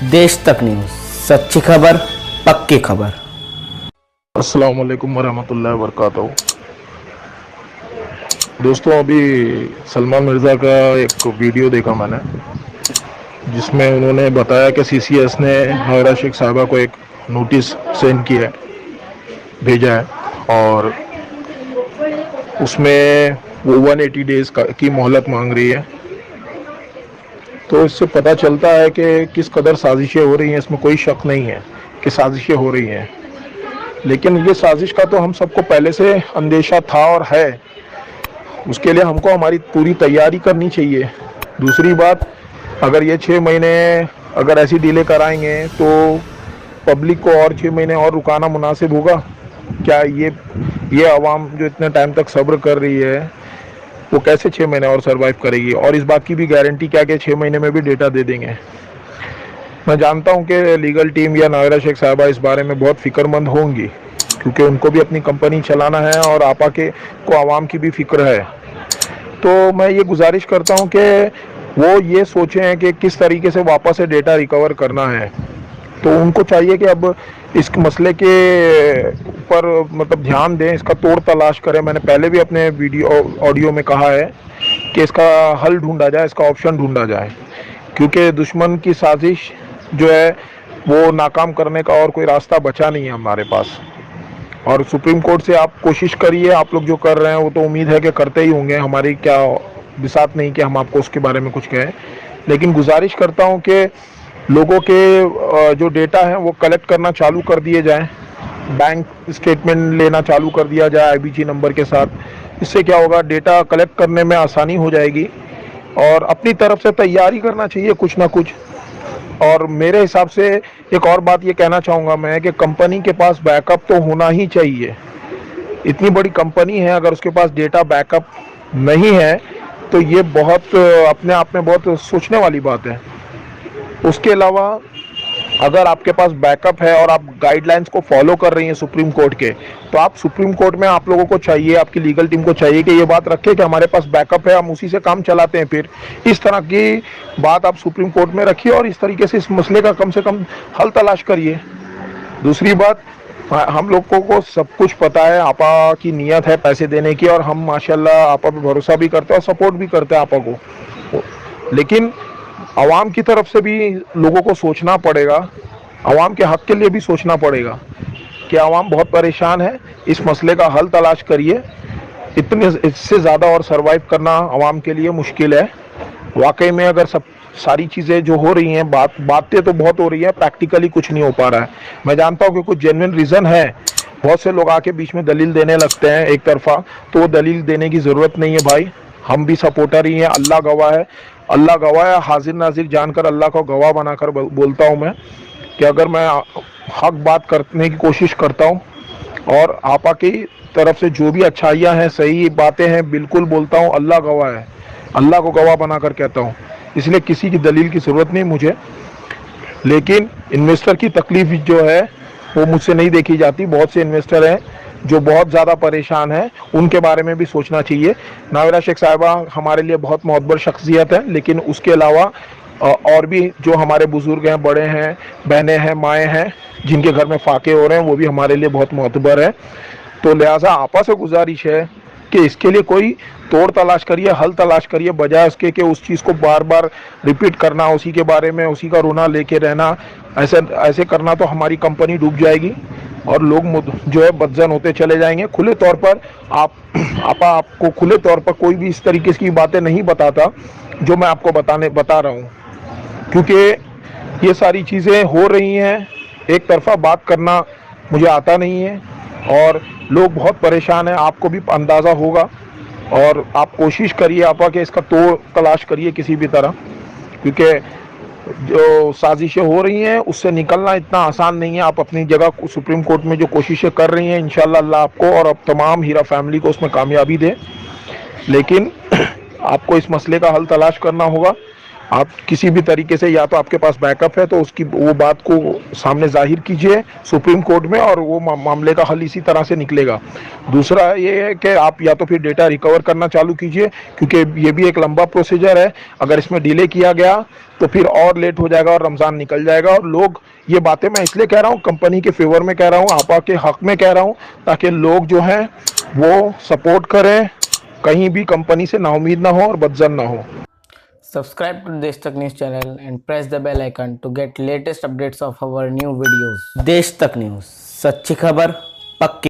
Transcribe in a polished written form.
देश तक न्यूज़, सच्ची खबर पक्की खबर। अस्सलाम वालेकुम वरहमतुल्लाहि वबरकातुहू। दोस्तों, अभी सलमान मिर्ज़ा का एक वीडियो देखा मैंने, जिसमें उन्होंने बताया कि सीसीएस ने नायरा शेख साहिबा को एक नोटिस सेंड किया है, भेजा है, और उसमें वो 180 डेज की मोहलत मांग रही है। तो इससे पता चलता है कि किस कदर साजिशें हो रही हैं। इसमें कोई शक नहीं है कि साजिशें हो रही हैं, लेकिन ये साजिश का तो हम सबको पहले से अंदेशा था और है। उसके लिए हमको हमारी पूरी तैयारी करनी चाहिए। दूसरी बात, अगर ये 6 महीने अगर ऐसी डिले कराएंगे तो पब्लिक को और 6 महीने और रुकाना मुनासिब होगा क्या? ये आवाम जो इतने टाइम तक सब्र कर रही है, वो कैसे 6 महीने और सरवाइव करेगी? और इस बात की भी गारंटी क्या कि 6 महीने में भी डेटा दे देंगे? मैं जानता हूं कि लीगल टीम या नायरा शेख साहिबा इस बारे में बहुत फिक्रमंद होंगी, क्योंकि उनको भी अपनी कंपनी चलाना है और आपा के को आवाम की भी फिक्र है। तो मैं ये गुजारिश करता हूं कि वो ये सोचें कि किस तरीके से वापस से डेटा रिकवर करना है। तो उनको चाहिए कि अब इस मसले के ऊपर मतलब ध्यान दें, इसका तोड़ तलाश करें। मैंने पहले भी अपने ऑडियो में कहा है कि इसका हल ढूंढा जाए, इसका ऑप्शन ढूंढा जाए, क्योंकि दुश्मन की साजिश जो है वो नाकाम करने का और कोई रास्ता बचा नहीं है हमारे पास। और सुप्रीम कोर्ट से आप कोशिश करिए, आप लोग जो कर रहे हैं वो तो उम्मीद है कि करते ही होंगे, हमारी क्या बिसात नहीं कि हम आपको उसके बारे में कुछ कहें, लेकिन गुजारिश करता हूं कि लोगों के जो डेटा है वो कलेक्ट करना चालू कर दिए जाएं, बैंक स्टेटमेंट लेना चालू कर दिया जाए आईबीजी नंबर के साथ। इससे क्या होगा, डेटा कलेक्ट करने में आसानी हो जाएगी और अपनी तरफ से तैयारी करना चाहिए कुछ ना कुछ। और मेरे हिसाब से एक और बात ये कहना चाहूँगा मैं कि कंपनी के पास बैकअप तो होना ही चाहिए। इतनी बड़ी कंपनी है, अगर उसके पास डेटा बैकअप नहीं है तो ये बहुत अपने आप में बहुत सोचने वाली बात है। उसके अलावा अगर आपके पास बैकअप है और आप गाइडलाइंस को फॉलो कर रही हैं सुप्रीम कोर्ट के, तो आप सुप्रीम कोर्ट में आप लोगों को चाहिए, आपकी लीगल टीम को चाहिए कि ये बात रखें कि हमारे पास बैकअप है, हम उसी से काम चलाते हैं। फिर इस तरह की बात आप सुप्रीम कोर्ट में रखिए और इस तरीके से इस मसले का कम से कम हल तलाश करिए। दूसरी बात, हम लोगों को सब कुछ पता है, आपा की नीयत है पैसे देने की, और हम माशाल्लाह आपा पे भरोसा भी करते हैं और सपोर्ट भी करते हैं आपा को, लेकिन आवाम की तरफ से भी लोगों को सोचना पड़ेगा, आवाम के हक के लिए भी सोचना पड़ेगा कि आवाम बहुत परेशान है। इस मसले का हल तलाश करिए। इतने इससे ज़्यादा और सरवाइव करना आवाम के लिए मुश्किल है वाकई में। अगर सब सारी चीज़ें जो हो रही हैं, बातें तो बहुत हो रही हैं, प्रैक्टिकली कुछ नहीं हो पा रहा है। मैं जानता हूँ कि कुछ जेन्युइन रीज़न है, बहुत से लोग आके बीच में दलील देने लगते हैं एक तरफा, तो वो दलील देने की ज़रूरत नहीं है भाई। हम भी सपोर्टर ही हैं, अल्लाह गवाह है, अल्लाह गवाह है, हाजिर नाजिर जानकर अल्लाह को गवाह बनाकर बोलता हूँ मैं कि अगर मैं हक बात करने की कोशिश करता हूँ और आपा की तरफ से जो भी अच्छाइयाँ हैं, सही बातें हैं, बिल्कुल बोलता हूँ, अल्लाह गवाह है, अल्लाह को गवाह बनाकर कहता हूँ। इसलिए किसी की दलील की ज़रूरत नहीं मुझे। लेकिन इन्वेस्टर की तकलीफ जो है वो मुझसे नहीं देखी जाती। बहुत से इन्वेस्टर हैं जो बहुत ज़्यादा परेशान हैं, उनके बारे में भी सोचना चाहिए। नायरा शेख साहिबा हमारे लिए बहुत मोहब्बर शख्सियत है, लेकिन उसके अलावा और भी जो हमारे बुजुर्ग हैं, बड़े हैं, बहनें हैं, माएँ हैं, जिनके घर में फाके हो रहे हैं, वो भी हमारे लिए बहुत मोहतबर है। तो लिहाजा आपा से गुजारिश है कि इसके लिए कोई तोड़ तलाश करिए, हल तलाश करिए, बजाय उसके कि उस चीज़ को बार बार रिपीट करना, उसी के बारे में उसी का रोना लेके रहना। ऐसे करना तो हमारी कंपनी डूब जाएगी और लोग जो है बदजन होते चले जाएंगे। खुले तौर पर आपको खुले तौर पर कोई भी इस तरीके की बातें नहीं बताता जो मैं आपको बता रहा हूँ, क्योंकि ये सारी चीज़ें हो रही हैं। एक तरफा बात करना मुझे आता नहीं है और लोग बहुत परेशान हैं, आपको भी अंदाज़ा होगा। और आप कोशिश करिए आपा के इसका तोड़ तलाश करिए किसी भी तरह, क्योंकि जो साजिशें हो रही हैं उससे निकलना इतना आसान नहीं है। आप अपनी जगह सुप्रीम कोर्ट में जो कोशिशें कर रही हैं, इंशाल्लाह अल्लाह आपको और अब तमाम हीरा फैमिली को उसमें कामयाबी दे, लेकिन आपको इस मसले का हल तलाश करना होगा। आप किसी भी तरीके से या तो आपके पास बैकअप है तो उसकी वो बात को सामने जाहिर कीजिए सुप्रीम कोर्ट में, और वो मामले का हल इसी तरह से निकलेगा। दूसरा ये है कि आप या तो फिर डेटा रिकवर करना चालू कीजिए, क्योंकि ये भी एक लंबा प्रोसीजर है। अगर इसमें डिले किया गया तो फिर और लेट हो जाएगा और रमज़ान निकल जाएगा। और लोग, ये बातें मैं इसलिए कह रहा हूँ, कंपनी के फेवर में कह रहा हूँ, आपा के हक में कह रहा हूँ, ताकि लोग जो हैं वो सपोर्ट करें, कहीं भी कंपनी से नाउम्मीद ना हो और बदजन ना हो। Subscribe to Desh Tak News channel and press the bell icon to get latest updates of our new videos. देश तक न्यूज, सच्ची खबर, पक्की